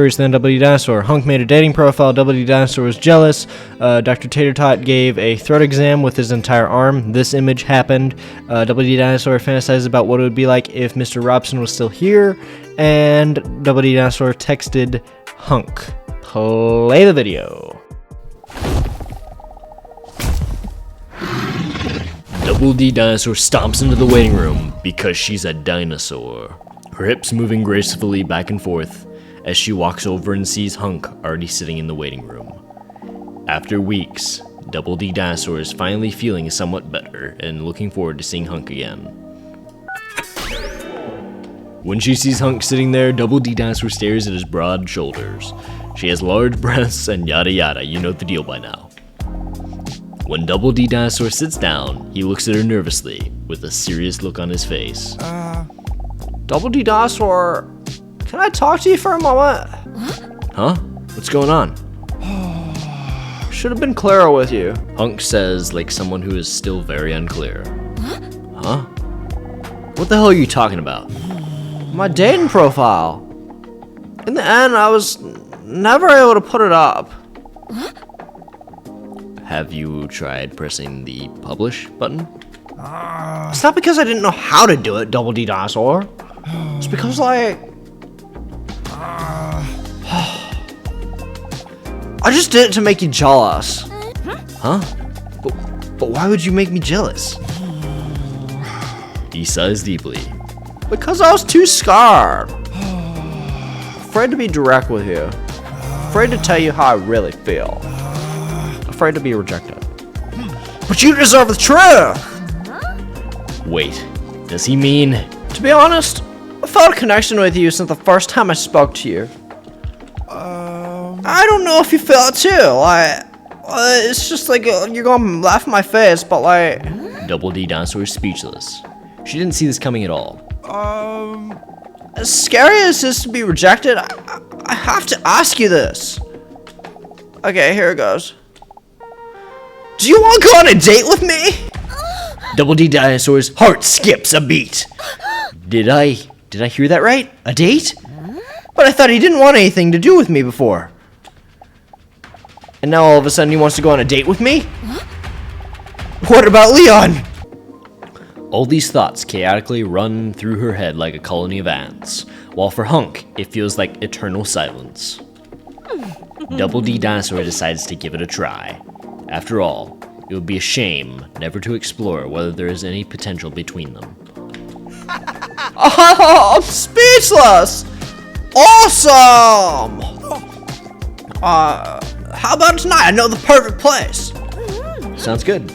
person than DDINOSAUR. Hunk made a dating profile. DDINOSAUR was jealous. Dr. Pt.8 gave a throat exam with his entire arm. This image happened. DDINOSAUR fantasized about what it would be like if Mr. Robson was still here. And DDINOSAUR texted Hunk. Play the video. DDINOSAUR stomps into the waiting room because she's a dinosaur. Her hips moving gracefully back and forth as she walks over and sees Hunk already sitting in the waiting room. After weeks, DDINOSAUR is finally feeling somewhat better and looking forward to seeing Hunk again. When she sees Hunk sitting there, DDINOSAUR stares at his broad shoulders. She has large breasts and yada yada, you know the deal by now. When DDINOSAUR sits down, he looks at her nervously, with a serious look on his face. DDINOSAUR, can I talk to you for a moment? Huh? What's going on? Should have been clearer with you. Hunk says like someone who is still very unclear. Huh? What the hell are you talking about? My dating profile. In the end, I was never able to put it up. Have you tried pressing the publish button? It's not because I didn't know how to do it, DDINOSAUR. It's because, like... I just did it to make you jealous. Huh? But why would you make me jealous? He sighs deeply. Because I was too scared. Afraid to be direct with you. Afraid to tell you how I really feel. Afraid to be rejected. But you deserve the truth! Wait, does he mean... To be honest, I felt a connection with you since the first time I spoke to you. I don't know if you feel it too, like... it's just like you're gonna laugh in my face, but like... DDINOSAUR is speechless. She didn't see this coming at all. As scary as it is to be rejected, I have to ask you this. Okay, here it goes. Do you want to go on a date with me? DDINOSAUR's heart skips a beat. Did I hear that right? A date? But I thought he didn't want anything to do with me before. And now all of a sudden he wants to go on a date with me? What about Leon? All these thoughts chaotically run through her head like a colony of ants, while for Hunk, it feels like eternal silence. DDINOSAUR decides to give it a try. After all, it would be a shame never to explore whether there is any potential between them. Oh, I'm speechless! Awesome! How about tonight? I know the perfect place. Sounds good.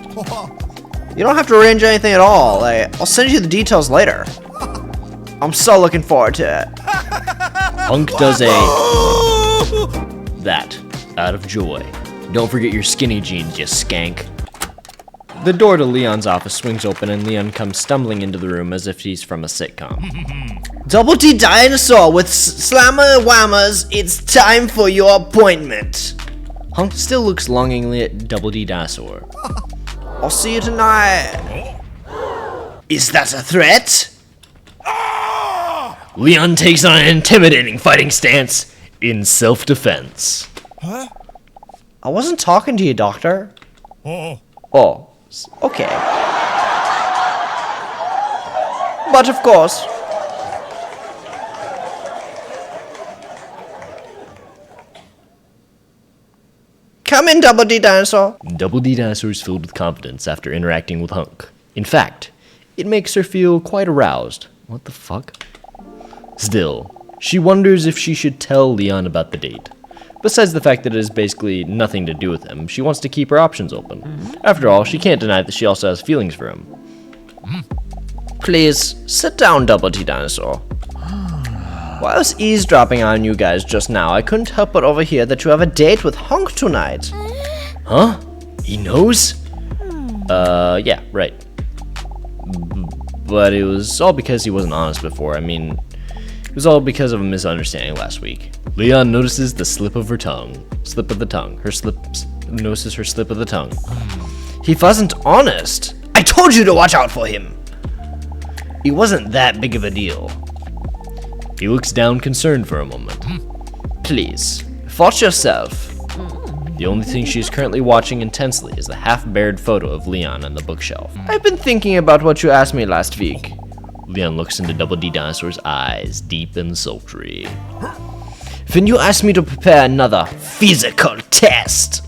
You don't have to arrange anything at all. I'll send you the details later. I'm so looking forward to it. Hunk does that out of joy. Don't forget your skinny jeans, you skank. The door to Leon's office swings open and Leon comes stumbling into the room as if he's from a sitcom. DDINOSAUR with Slammer Whammers, it's time for your appointment. Hunk still looks longingly at DDINOSAUR. I'll see you tonight. Is that a threat? Leon takes on an intimidating fighting stance in self-defense. I wasn't talking to you, Doctor. Oh, okay. But of course. Come in, DDINOSAUR. DDINOSAUR is filled with confidence after interacting with Hunk. In fact, it makes her feel quite aroused. What the fuck? Still, she wonders if she should tell Leon about the date. Besides the fact that it has basically nothing to do with him, she wants to keep her options open. After all, she can't deny that she also has feelings for him. Please, sit down, DDINOSAUR. While I was eavesdropping on you guys just now, I couldn't help but overhear that you have a date with Hunk tonight. Huh? He knows? Yeah, right. But it was all because he wasn't honest before. I mean, it was all because of a misunderstanding last week. Leon notices the slip of her tongue. Slip of the tongue. Notices her slip of the tongue. He wasn't honest. I told you to watch out for him. It wasn't that big of a deal. He looks down concerned for a moment. Please, watch yourself. The only thing she is currently watching intensely is the half-bared photo of Leon on the bookshelf. I've been thinking about what you asked me last week. Leon looks into Double D Dinosaur's eyes, deep and sultry. When you asked me to prepare another physical test.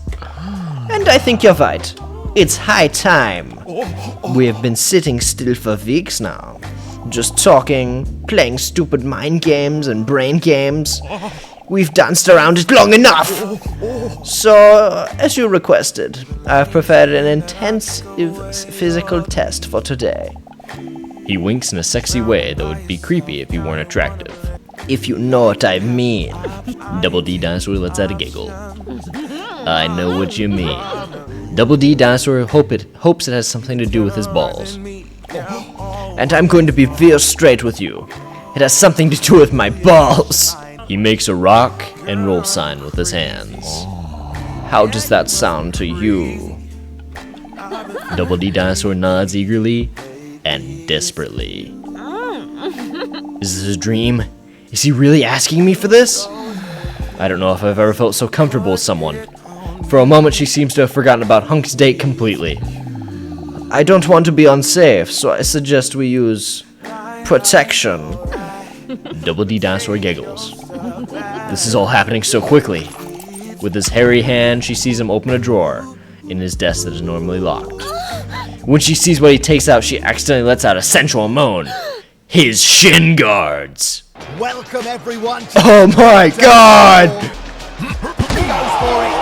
And I think you're right. It's high time. We have been sitting still for weeks now. Just talking, playing stupid mind games and brain games. We've danced around it long enough. So, as you requested, I've prepared an intensive physical test for today. He winks in a sexy way that would be creepy if he weren't attractive. If you know what I mean. Double D Dinosaur lets out a giggle. I know what you mean. Double D Dinosaur hopes it has something to do with his balls. And I'm going to be real straight with you. It has something to do with my balls. He makes a rock and roll sign with his hands. How does that sound to you? Double D Dinosaur nods eagerly and desperately. Is this a dream? Is he really asking me for this? I don't know if I've ever felt so comfortable with someone. For a moment, she seems to have forgotten about Hunk's date completely. I don't want to be unsafe, so I suggest we use protection. Double D Dinosaur giggles. This is all happening so quickly. With his hairy hand, she sees him open a drawer in his desk that is normally locked. When she sees what he takes out, she accidentally lets out a sensual moan. His shin guards. Welcome everyone to Oh my god! He goes for it.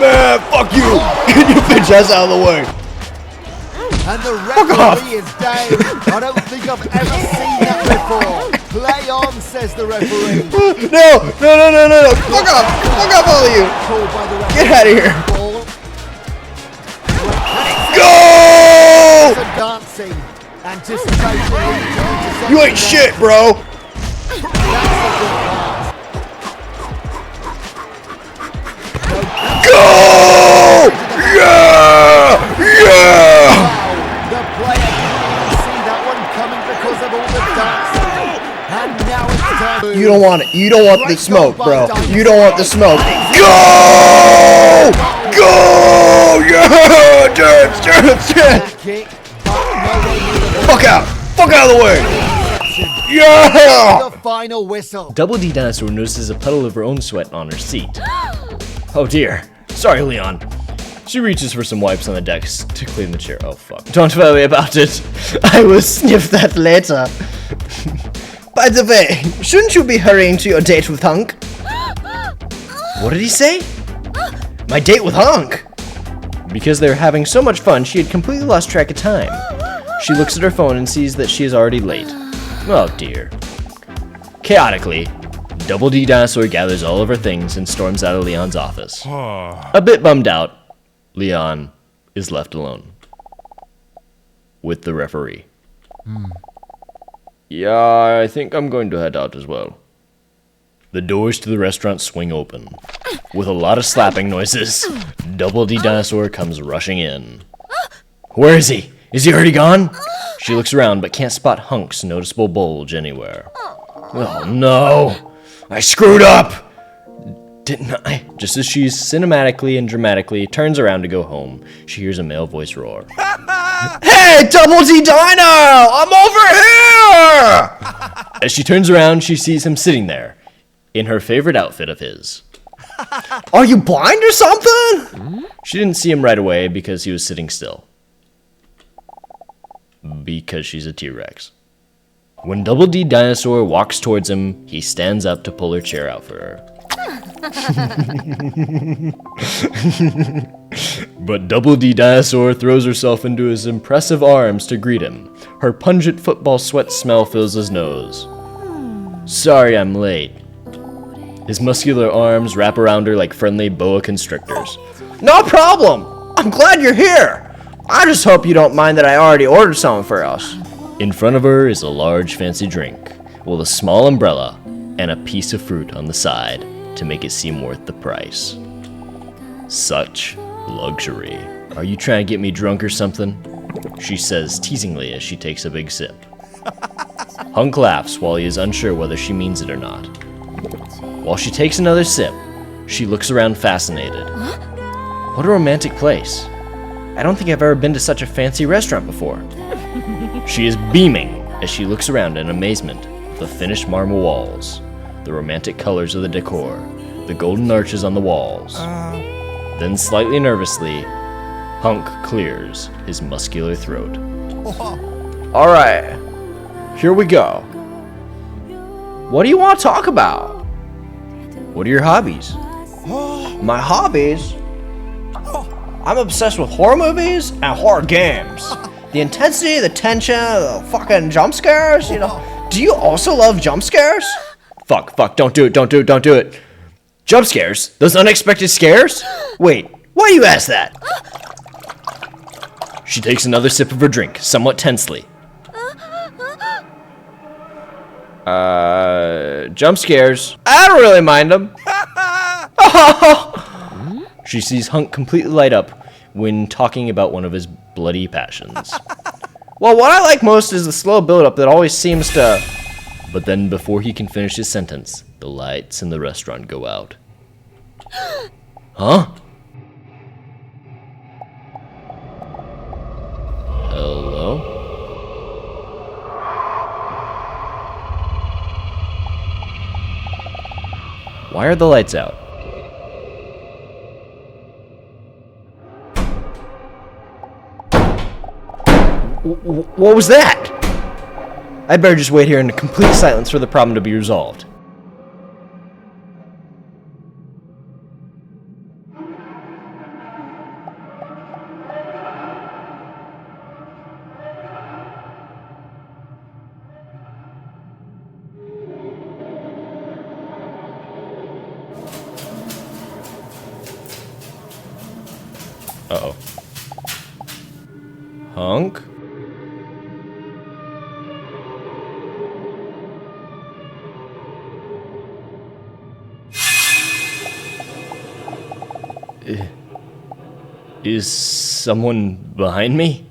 Man, fuck you! Get your bitch ass out of the way! And the off. referee is down. I don't think I've ever seen that before. Play on, says the referee. No! Fuck off! Fuck off, all of you! Called by the referee. Get out of here! Ball. Go! Some dancing. Anticipation leading to interception. You ain't shit, bro! That's a good pass. Go! Yeah! The player didn't see that one coming because of all the dancing. And now it's time. You don't want it. You don't want the smoke, bro. You don't want the smoke. Go! Go! Yeah! Dance! That kick, but nowhere near the Fuck out! Fuck out of the way! Yeah! The final whistle. Double D Dinosaur notices a puddle of her own sweat on her seat. Oh dear. Sorry, Leon. She reaches for some wipes on the desk to clean the chair. Oh fuck. Don't worry about it. I will sniff that later. By the way, shouldn't you be hurrying to your date with Hunk? What did he say? My date with Hunk? Because they were having so much fun, she had completely lost track of time. She looks at her phone and sees that she is already late. Oh dear. Chaotically, Double D Dinosaur gathers all of her things and storms out of Leon's office. A bit bummed out, Leon is left alone with the referee. Yeah, I think I'm going to head out as well. The doors to the restaurant swing open. With a lot of slapping noises, Double D Dinosaur comes rushing in. Where is he? Is he already gone? She looks around but can't spot Hunk's noticeable bulge anywhere. Oh no! I screwed up! Didn't I? Just as she cinematically and dramatically turns around to go home, she hears a male voice roar. Hey, Double D Dino! I'm over here! As she turns around, she sees him sitting there, in her favorite outfit of his. Are you blind or something? She didn't see him right away because he was sitting still. Because she's a T-Rex. When Double D Dinosaur walks towards him, he stands up to pull her chair out for her. But Double D Dinosaur throws herself into his impressive arms to greet him. Her pungent football sweat smell fills his nose. Sorry I'm late. His muscular arms wrap around her like friendly boa constrictors. No problem! I'm glad you're here! I just hope you don't mind that I already ordered something for us. In front of her is a large fancy drink, with a small umbrella and a piece of fruit on the side to make it seem worth the price. Such luxury. Are you trying to get me drunk or something? She says teasingly as she takes a big sip. Hunk laughs while he is unsure whether she means it or not. While she takes another sip, she looks around fascinated. What a romantic place. I don't think I've ever been to such a fancy restaurant before. She is beaming as she looks around in amazement at the finished marble walls, the romantic colors of the decor, the golden arches on the walls. Then slightly nervously, Hunk clears his muscular throat. Alright, here we go. What do you want to talk about? What are your hobbies? My hobbies? I'm obsessed with horror movies and horror games. The intensity, the tension, the fucking jump scares, you know. Do you also love jump scares? Fuck, don't do it. Jump scares? Those unexpected scares? Wait, why do you ask that? She takes another sip of her drink, somewhat tensely. Jump scares. I don't really mind them. She sees Hunk completely light up when talking about one of his bloody passions. Well, what I like most is the slow build-up that always seems to... But then before he can finish his sentence, the lights in the restaurant go out. Huh? Hello? Why are the lights out? What was that? I'd better just wait here in complete silence for the problem to be resolved. Uh-oh. Hunk? Is someone behind me?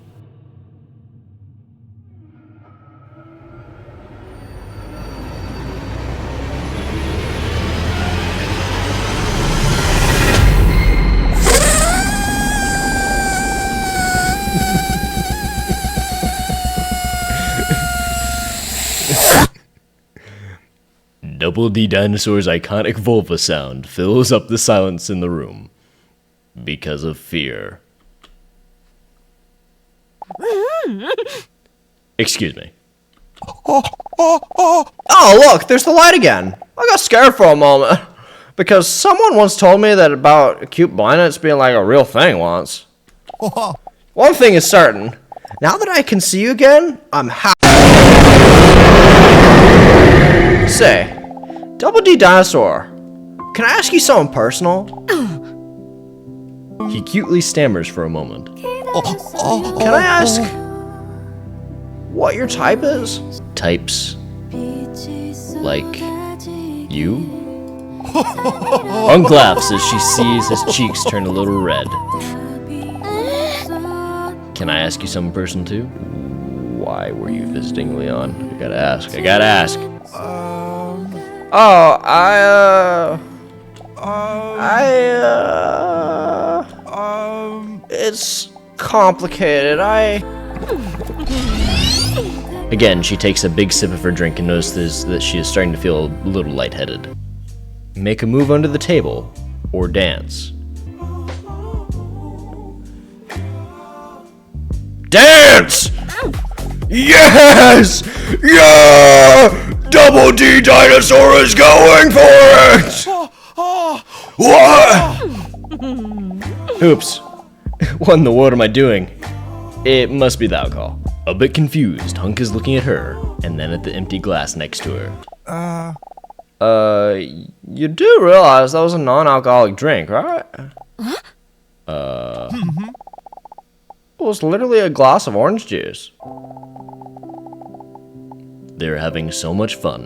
Double D Dinosaur's iconic vulva sound fills up the silence in the room. Because of fear. Excuse me. Oh, look, there's the light again. I got scared for a moment. Because someone once told me that about acute blindness being like a real thing once. One thing is certain. Now that I can see you again, I'm happy. Say, Double D Dinosaur, can I ask you something personal? He cutely stammers for a moment. Can I ask what your type is? Types like you? Hunk laughs as she sees his cheeks turn a little red. Can I ask you something personal too? Why were you visiting Leon? I gotta ask. It's complicated. Again, she takes a big sip of her drink and notices that she is starting to feel a little lightheaded. Make a move under the table, or dance. Dance! Yes! Yeah! Double D Dinosaur is going for it! What? Oops. What in the world am I doing? It must be the alcohol. A bit confused, Hunk is looking at her, and then at the empty glass next to her. You do realize that was a non-alcoholic drink, right? It was literally a glass of orange juice. They're having so much fun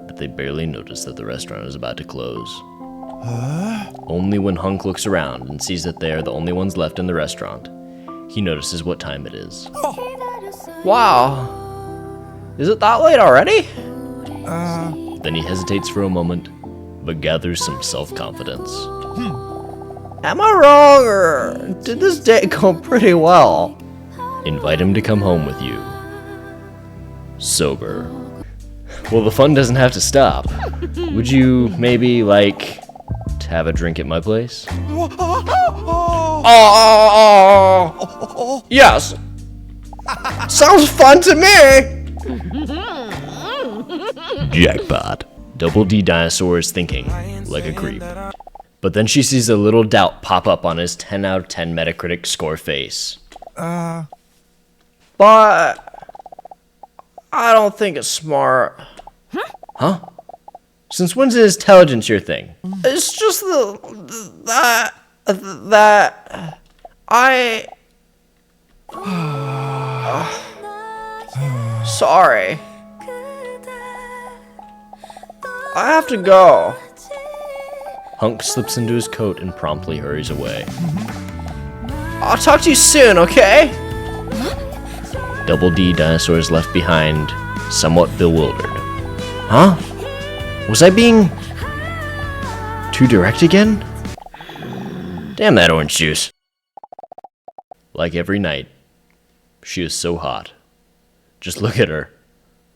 that they barely notice that the restaurant is about to close. Only when Hunk looks around and sees that they are the only ones left in the restaurant, he notices what time it is. Wow. Is it that late already? Then he hesitates for a moment, but gathers some self-confidence. Am I wrong, or did this date go pretty well? Invite him to come home with you. Sober. Well, the fun doesn't have to stop. Would you maybe like to have a drink at my place? Yes. Sounds fun to me. Jackpot. Double D Dinosaur is thinking like a creep. But then she sees a little doubt pop up on his 10 out of 10 Metacritic score face. But I don't think it's smart. Huh? Since when's intelligence your thing? It's just that I. Sorry. I have to go. Hunk slips into his coat and promptly hurries away. I'll talk to you soon, okay? Double D Dinosaur is left behind, somewhat bewildered. Huh? Was I being too direct again? Damn that orange juice. Like every night, she is so hot. Just look at her,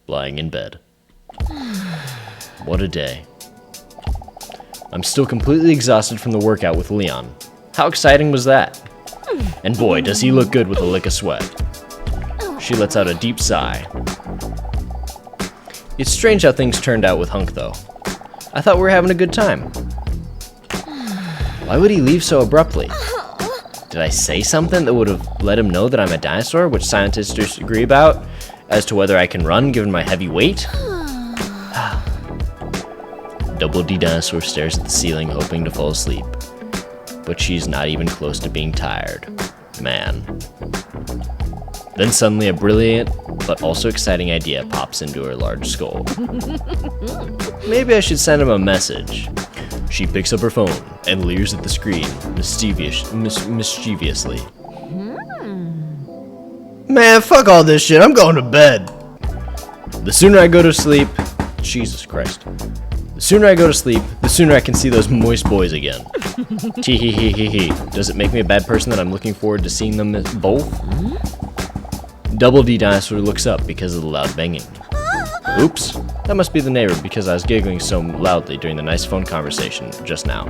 lying in bed. What a day. I'm still completely exhausted from the workout with Leon. How exciting was that? And boy, does he look good with a lick of sweat. She lets out a deep sigh. It's strange how things turned out with Hunk, though. I thought we were having a good time. Why would he leave so abruptly? Did I say something that would have let him know that I'm a dinosaur, which scientists disagree about, as to whether I can run given my heavy weight? Double D Dinosaur stares at the ceiling, hoping to fall asleep. But she's not even close to being tired. Man. Then suddenly a brilliant, but also exciting idea pops into her large skull. Maybe I should send him a message. She picks up her phone and leers at the screen, mischievously. Man, fuck all this shit. I'm going to bed. The sooner I go to sleep... Jesus Christ. The sooner I go to sleep, the sooner I can see those moist boys again. Tee-hee-hee-hee-hee. Does it make me a bad person that I'm looking forward to seeing them both? Double D Dinosaur looks up because of the loud banging. Oops, that must be the neighbor because I was giggling so loudly during the nice phone conversation just now.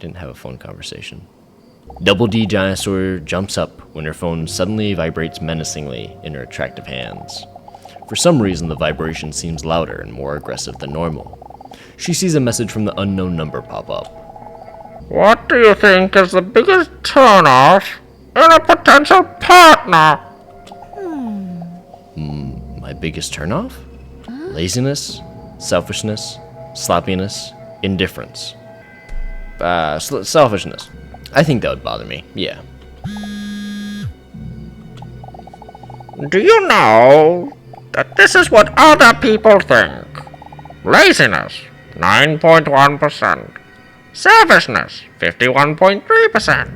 Didn't have a phone conversation. Double D Dinosaur jumps up when her phone suddenly vibrates menacingly in her attractive hands. For some reason, the vibration seems louder and more aggressive than normal. She sees a message from the unknown number pop up. What do you think is the biggest turnoff in a potential partner? My biggest turnoff? Laziness, selfishness, sloppiness, indifference. Selfishness. I think that would bother me, yeah. Do you know that this is what other people think? Laziness, 9.1%. Selfishness, 51.3%.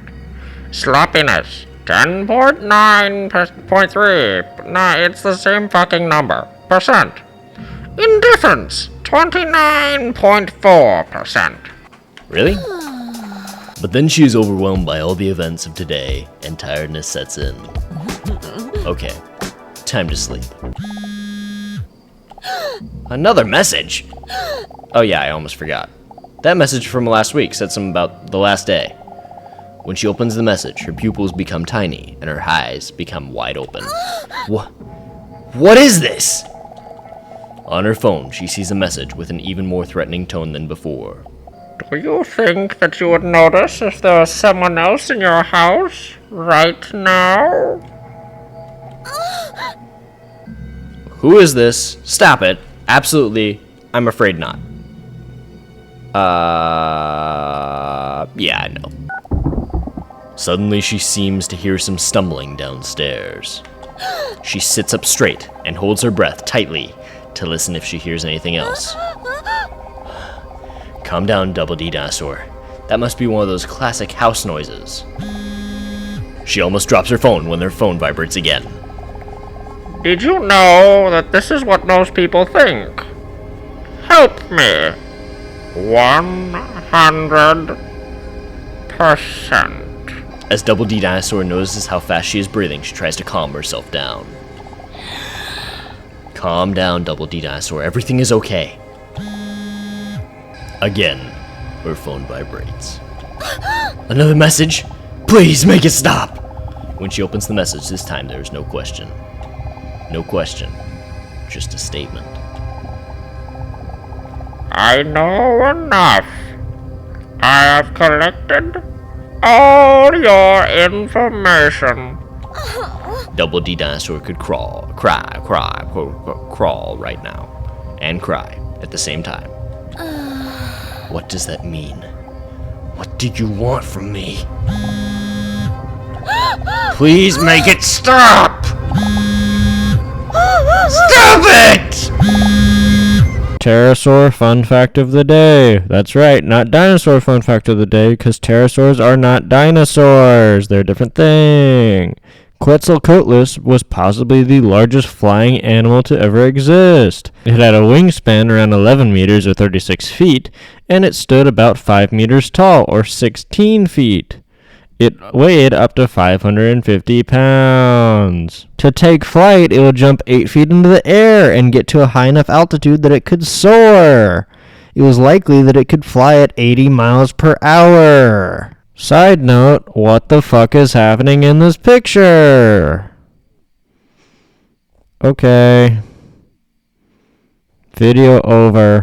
Sloppiness, 10.9.3. Nah, it's the same fucking number. Percent. Indifference, 29.4%. Really? But then she is overwhelmed by all the events of today, and tiredness sets in. Okay, time to sleep. Another message! Oh yeah, I almost forgot. That message from last week said something about the last day. When she opens the message, her pupils become tiny, and her eyes become wide open. What is this? On her phone, she sees a message with an even more threatening tone than before. Do you think that you would notice if there was someone else in your house right now? Who is this? Stop it. Absolutely. I'm afraid not. Yeah, I know. Suddenly she seems to hear some stumbling downstairs. She sits up straight and holds her breath tightly to listen if she hears anything else. Calm down, Double D Dinosaur. That must be one of those classic house noises. She almost drops her phone when her phone vibrates again. Did you know that this is what most people think? Help me. 100%. As Double D Dinosaur notices how fast she is breathing, she tries to calm herself down. Calm down, Double D Dinosaur. Everything is okay. Again, her phone vibrates. Another message? Please make it stop! When she opens the message, this time there is no question. No question. Just a statement. I know enough. I have collected all your information. Double D Dinosaur could crawl right now. And cry at the same time. What does that mean? What do you want from me? Please make it stop! Stop it! Pterosaur fun fact of the day. That's right, not dinosaur fun fact of the day, because pterosaurs are not dinosaurs. They're a different thing. Quetzalcoatlus was possibly the largest flying animal to ever exist. It had a wingspan around 11 meters or 36 feet, and it stood about 5 meters tall or 16 feet. It weighed up to 550 pounds. To take flight, it would jump 8 feet into the air and get to a high enough altitude that it could soar. It was likely that it could fly at 80 miles per hour. Side note, what the fuck is happening in this picture? Okay. Video over.